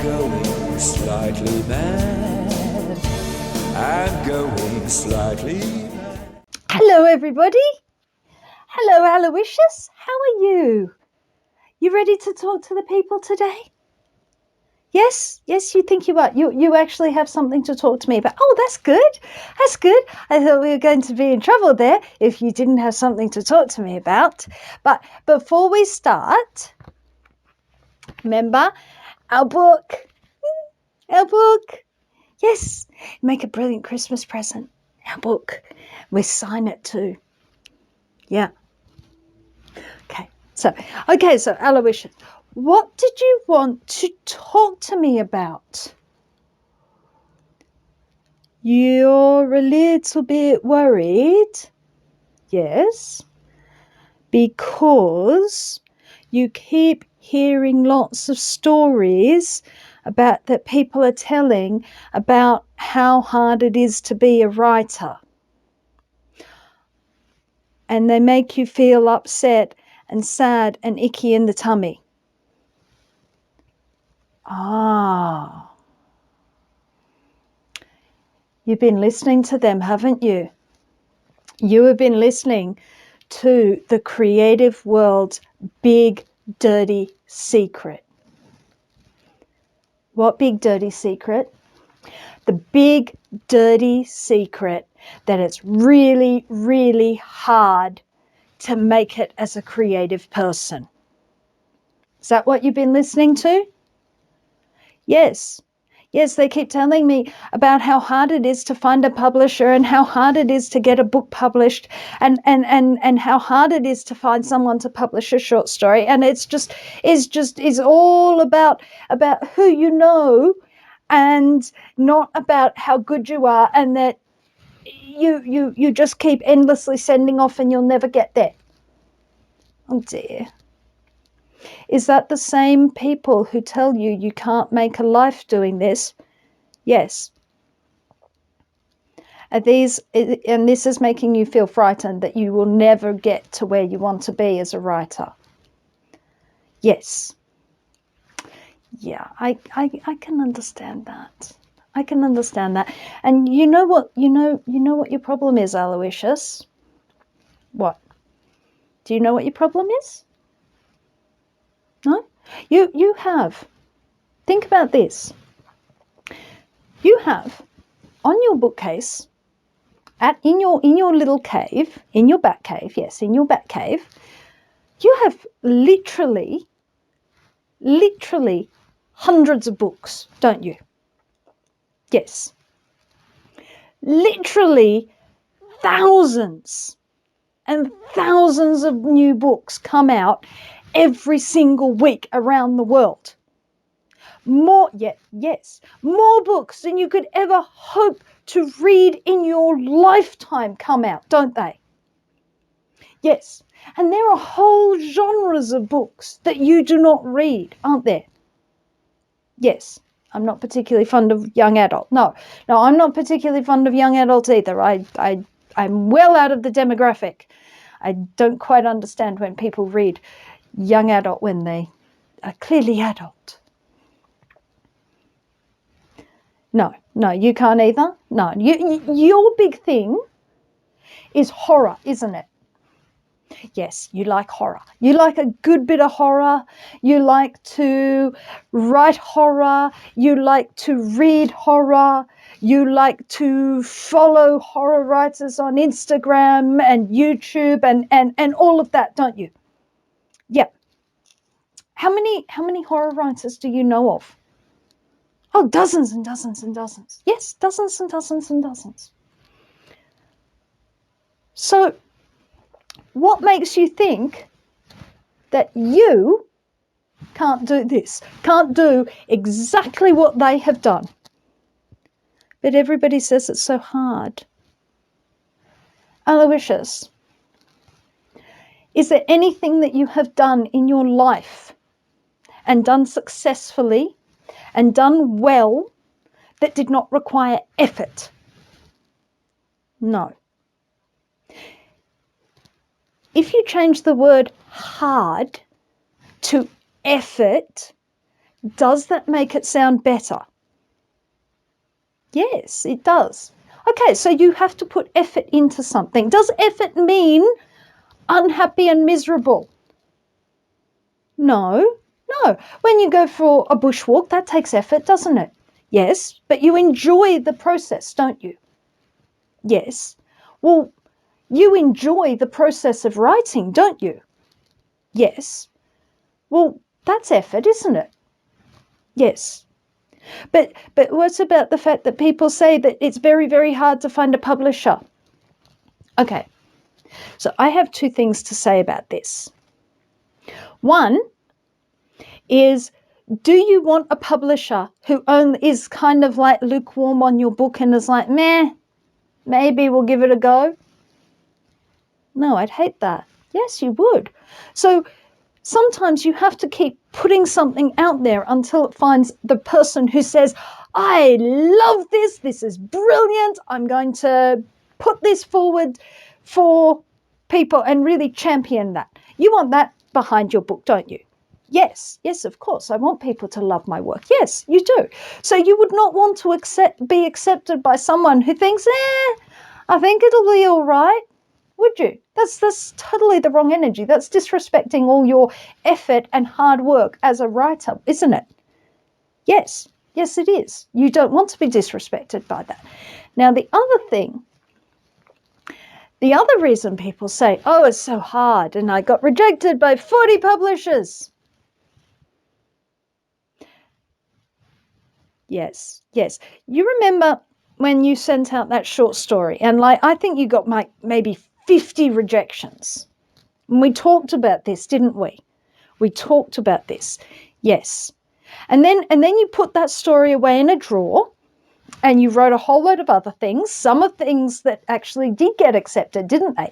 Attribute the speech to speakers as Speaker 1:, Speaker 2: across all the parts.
Speaker 1: going slightly mad. I'm going slightly mad.
Speaker 2: Hello, everybody. Hello, Aloysius. How are you? You ready to talk to the people today? Yes, you think you are. You actually have something to talk to me about. Oh, that's good. That's good. I thought we were going to be in trouble there if you didn't have something to talk to me about. But before we start, remember our book. Our book. Yes, make a brilliant Christmas present. Our book. We sign it too. Yeah. So Aloysius, what did you want to talk to me about? You're a little bit worried, yes, because you keep hearing lots of stories about that people are telling about how hard it is to be a writer. And they make you feel upset and sad and icky in the tummy. Ah. You've been listening to them, haven't you? You have been listening to the creative world's big, dirty secret. What big, dirty secret? The big, dirty secret that it's really, really hard to make it as a creative person. Is that what you've been listening to? Yes. Yes, they keep telling me about how hard it is to find a publisher and how hard it is to get a book published and how hard it is to find someone to publish a short story. And it's all about who you know and not about how good you are, and that you just keep endlessly sending off and you'll never get there. Oh dear. Is that the same people who tell you you can't make a life doing this? Yes. And this is making you feel frightened that you will never get to where you want to be as a writer. Yes. Yeah, I can understand that. I can understand that. And you know what your problem is, Aloysius? What? Do you know what your problem is? No? You have. Think about this. You have on your bookcase, in your little cave, in your back cave, yes, in your back cave, you have literally hundreds of books, don't you? Yes. Literally thousands and thousands of new books come out every single week around the world. More books than you could ever hope to read in your lifetime come out, don't they? Yes. And there are whole genres of books that you do not read, aren't there? Yes. I'm not particularly fond of young adult. No, I'm not particularly fond of young adults either. I'm well out of the demographic. I don't quite understand when people read young adult when they are clearly adult. No, you can't either. No, your big thing is horror, isn't it? Yes, you like horror. You like a good bit of horror. You like to write horror. You like to read horror. You like to follow horror writers on Instagram and YouTube and all of that, don't you? Yeah. How many horror writers do you know of? Oh, dozens and dozens and dozens. Yes, dozens and dozens and dozens. So, what makes you think that you can't do this, can't do exactly what they have done? But everybody says it's so hard. Aloysius, is there anything that you have done in your life and done successfully and done well that did not require effort? No. If you change the word hard to effort, Does that make it sound better? Yes, it does. Okay, so you have to put effort into something. Does effort mean unhappy and miserable? No, no. When you go for a bushwalk, that takes effort, doesn't it? Yes, but you enjoy the process, don't you? Yes. Well, you enjoy the process of writing, don't you? Yes. Well, that's effort, isn't it? Yes. But what about the fact that people say that it's very, very hard to find a publisher? Okay. So I have two things to say about this. One is, do you want a publisher who is kind of like lukewarm on your book and is like, meh, maybe we'll give it a go? No, I'd hate that. Yes, you would. So sometimes you have to keep putting something out there until it finds the person who says, I love this. This is brilliant. I'm going to put this forward for people and really champion that. You want that behind your book, don't you? Yes, of course. I want people to love my work. Yes, you do. So you would not want to be accepted by someone who thinks, I think it'll be all right. Would you? That's totally the wrong energy. That's disrespecting all your effort and hard work as a writer, isn't it? Yes, it is. You don't want to be disrespected by that. Now, the other reason people say, oh, it's so hard and I got rejected by 40 publishers. Yes. You remember when you sent out that short story and I think you got maybe 50 rejections. And we talked about this, didn't we? We talked about this. Yes. And then you put that story away in a drawer and you wrote a whole load of other things, some of things that actually did get accepted, didn't they?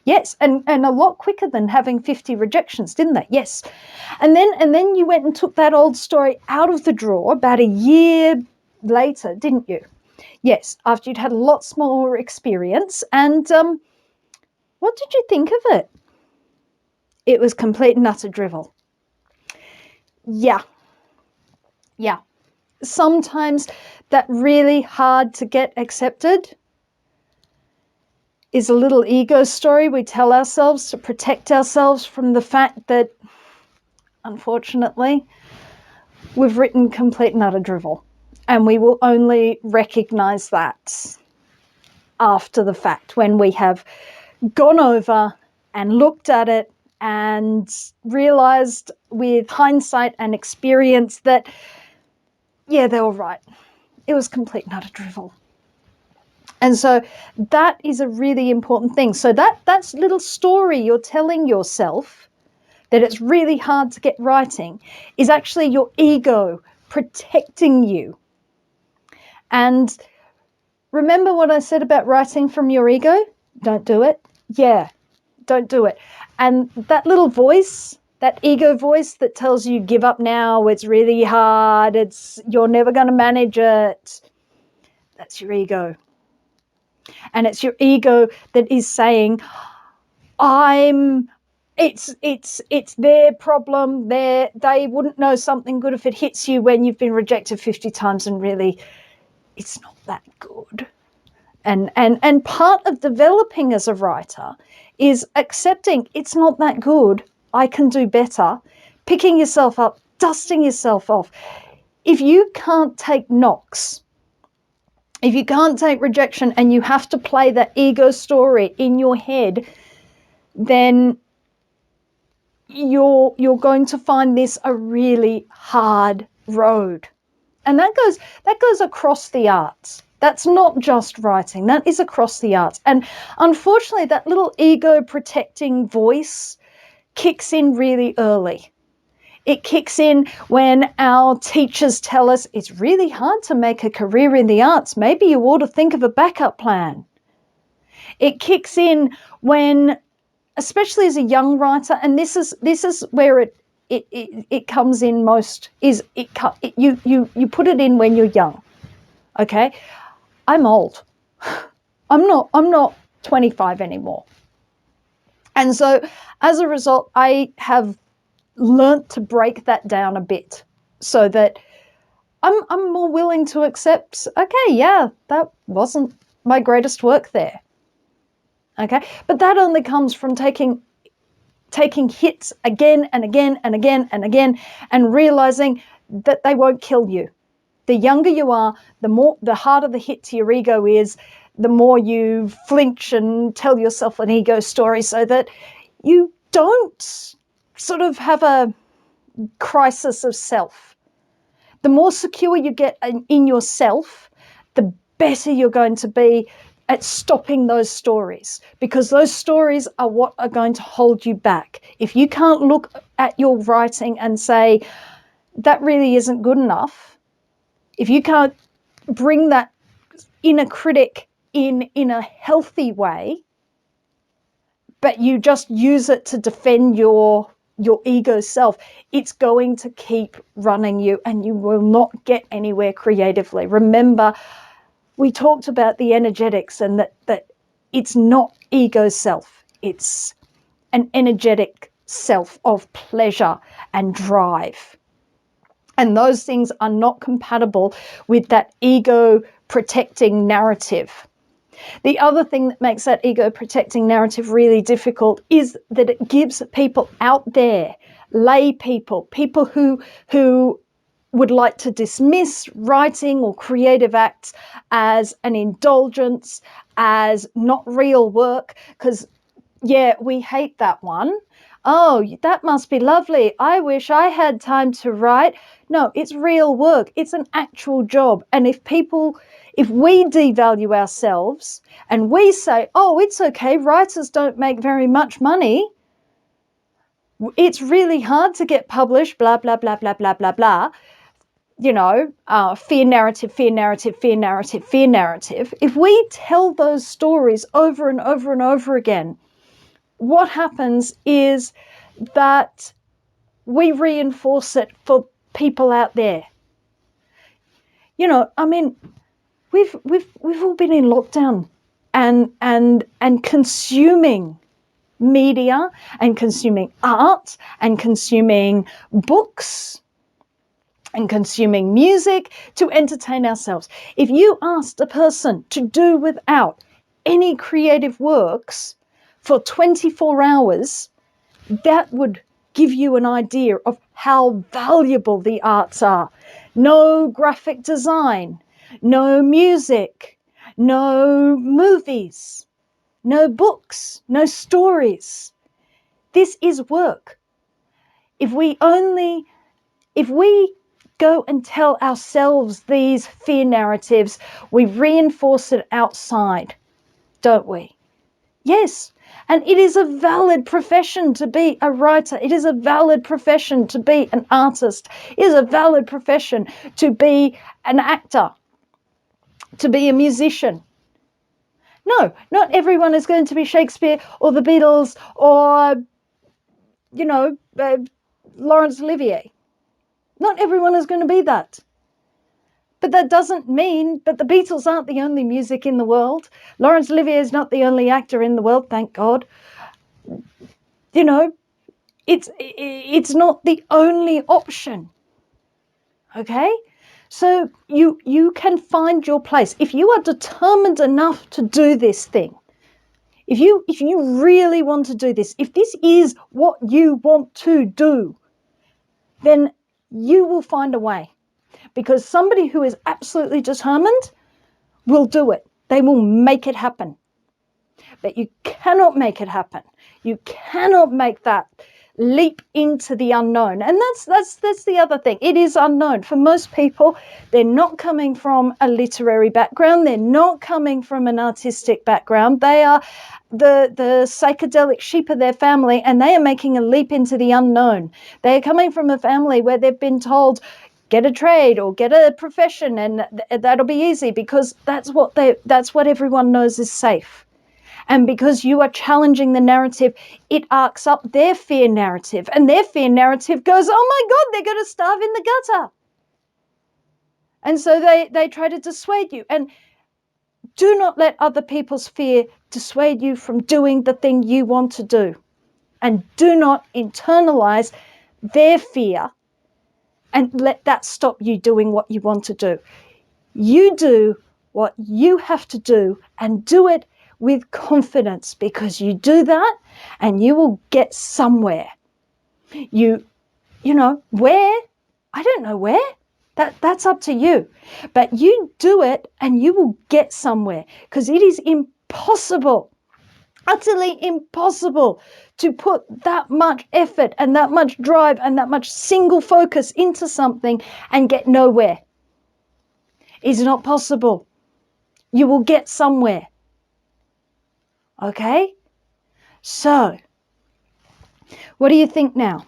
Speaker 2: Yes. And a lot quicker than having 50 rejections, didn't they? Yes. And then you went and took that old story out of the drawer about a year later, didn't you? Yes, after you'd had lots more experience. And what did you think of it? It was complete and utter drivel. Yeah. Sometimes that really hard to get accepted is a little ego story we tell ourselves to protect ourselves from the fact that, unfortunately, we've written complete and utter drivel. And we will only recognize that after the fact, when we have gone over and looked at it and realized with hindsight and experience that, yeah, they were right. It was complete and utter drivel. And so that is a really important thing. So that's little story you're telling yourself that it's really hard to get writing is actually your ego protecting you. And remember what I said about writing from your ego? Don't do it. Yeah, don't do it. And that little voice, that ego voice that tells you give up now, it's really hard, you're never going to manage it. That's your ego. And it's your ego that is saying, it's their problem. They wouldn't know something good if it hits you when you've been rejected 50 times and really it's not that good. And part of developing as a writer is accepting it's not that good. I can do better. Picking yourself up, dusting yourself off. If you can't take knocks, if you can't take rejection and you have to play that ego story in your head, then you're going to find this a really hard road. And that goes across the arts. That's not just writing. That is across the arts. And unfortunately, that little ego protecting voice kicks in really early. It kicks in when our teachers tell us it's really hard to make a career in the arts. Maybe you ought to think of a backup plan. It kicks in when, especially as a young writer, and this is where it comes in most, is you put it in when you're young. Okay? I'm old. I'm not 25 anymore. And so as a result, I have learnt to break that down a bit. so that I'm more willing to accept, okay, yeah, that wasn't my greatest work there. Okay, but that only comes from taking hits again and again and again and again, and realizing that they won't kill you. The younger you are, the harder the hit to your ego is, the more you flinch and tell yourself an ego story so that you don't sort of have a crisis of self. The more secure you get in yourself, the better you're going to be at stopping those stories, because those stories are what are going to hold you back. If you can't look at your writing and say, that really isn't good enough, if you can't bring that inner critic in a healthy way, but you just use it to defend your ego self, it's going to keep running you and you will not get anywhere creatively. Remember, we talked about the energetics, and that it's not ego self, it's an energetic self of pleasure and drive. And those things are not compatible with that ego protecting narrative. The other thing that makes that ego protecting narrative really difficult is that it gives people out there, lay people, people who would like to dismiss writing or creative acts as an indulgence, as not real work, because, yeah, we hate that one. Oh, that must be lovely. I wish I had time to write. No, it's real work. It's an actual job. And if we devalue ourselves and we say, oh, it's okay, writers don't make very much money, it's really hard to get published, blah, blah, blah, blah, blah, blah, blah, fear narrative, fear narrative, fear narrative, fear narrative. If we tell those stories over and over and over again, what happens is that we reinforce it for people out there. I mean, we've all been in lockdown and consuming media and consuming art and consuming books and consuming music to entertain ourselves. If you asked a person to do without any creative works for 24 hours, that would give you an idea of how valuable the arts are. No graphic design, no music, no movies, no books, no stories. This is work. If we go and tell ourselves these fear narratives, we reinforce it outside, don't we? Yes. And it is a valid profession to be a writer. It is a valid profession to be an artist. It is a valid profession to be an actor, to be a musician. No, not everyone is going to be Shakespeare or the Beatles or, Laurence Olivier. Not everyone is going to be that. But that doesn't mean that the Beatles aren't the only music in the world. Laurence Olivier is not the only actor in the world, thank God. It's not the only option. Okay? So you can find your place. If you are determined enough to do this thing, if you really want to do this, if this is what you want to do, then you will find a way. Because somebody who is absolutely determined will do it. They will make it happen. But you cannot make it happen. You cannot make that leap into the unknown. And that's the other thing. It is unknown. For most people, they're not coming from a literary background. They're not coming from an artistic background. They are the psychedelic sheep of their family, and they are making a leap into the unknown. They are coming from a family where they've been told, get a trade or get a profession, and that'll be easy because that's what everyone knows is safe. And because you are challenging the narrative, it arcs up their fear narrative, and their fear narrative goes, oh my God, they're going to starve in the gutter. And so they try to dissuade you. And do not let other people's fear dissuade you from doing the thing you want to do. And do not internalize their fear and let that stop you doing what you want to do. You do what you have to do and do it with confidence, because you do that and you will get somewhere. You know, where? I don't know where. That's up to you. But you do it and you will get somewhere, because it is impossible, utterly impossible, to put that much effort and that much drive and that much single focus into something and get nowhere. It's not possible. You will get somewhere. Okay? So, what do you think now?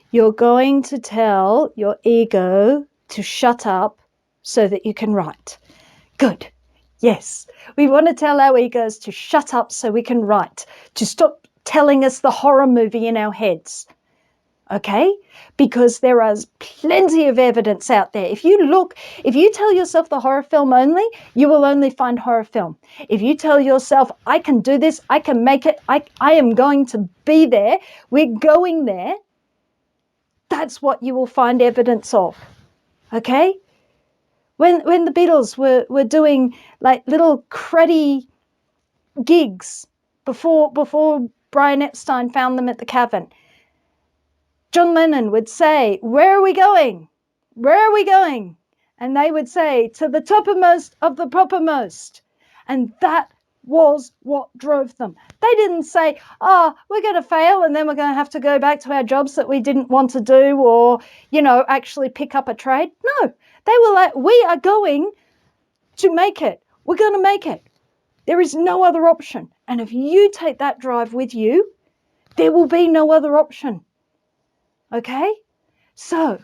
Speaker 2: You're going to tell your ego to shut up so that you can write. Good. Yes. We want to tell our egos to shut up so we can write, to stop telling us the horror movie in our heads. Okay? Because there is plenty of evidence out there. If you tell yourself the horror film only, you will only find horror film. If you tell yourself, I can do this, I can make it, I am going to be there, we're going there, that's what you will find evidence of. Okay? When the Beatles were doing like little cruddy gigs before Brian Epstein found them at the cavern, John Lennon would say, "Where are we going? Where are we going?" And they would say, "To the toppermost of the poppermost." And that was what drove them. They didn't say, "Oh, we're going to fail and then we're going to have to go back to our jobs that we didn't want to do, or, actually pick up a trade." No, they were like, "We are going to make it. We're going to make it. There is no other option." And if you take that drive with you, there will be no other option. Okay? So,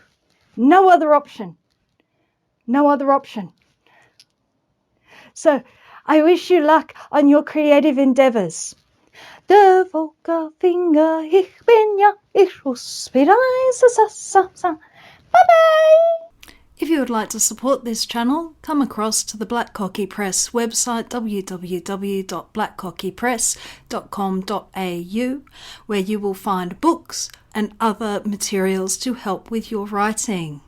Speaker 2: no other option. No other option. So, I wish you luck on your creative endeavors. De volke Finger, ich bin ja, ich muss wieder Bye-bye!
Speaker 3: If you would like to support this channel, come across to the Black Cockie Press website, www.blackcockiepress.com.au, where you will find books and other materials to help with your writing.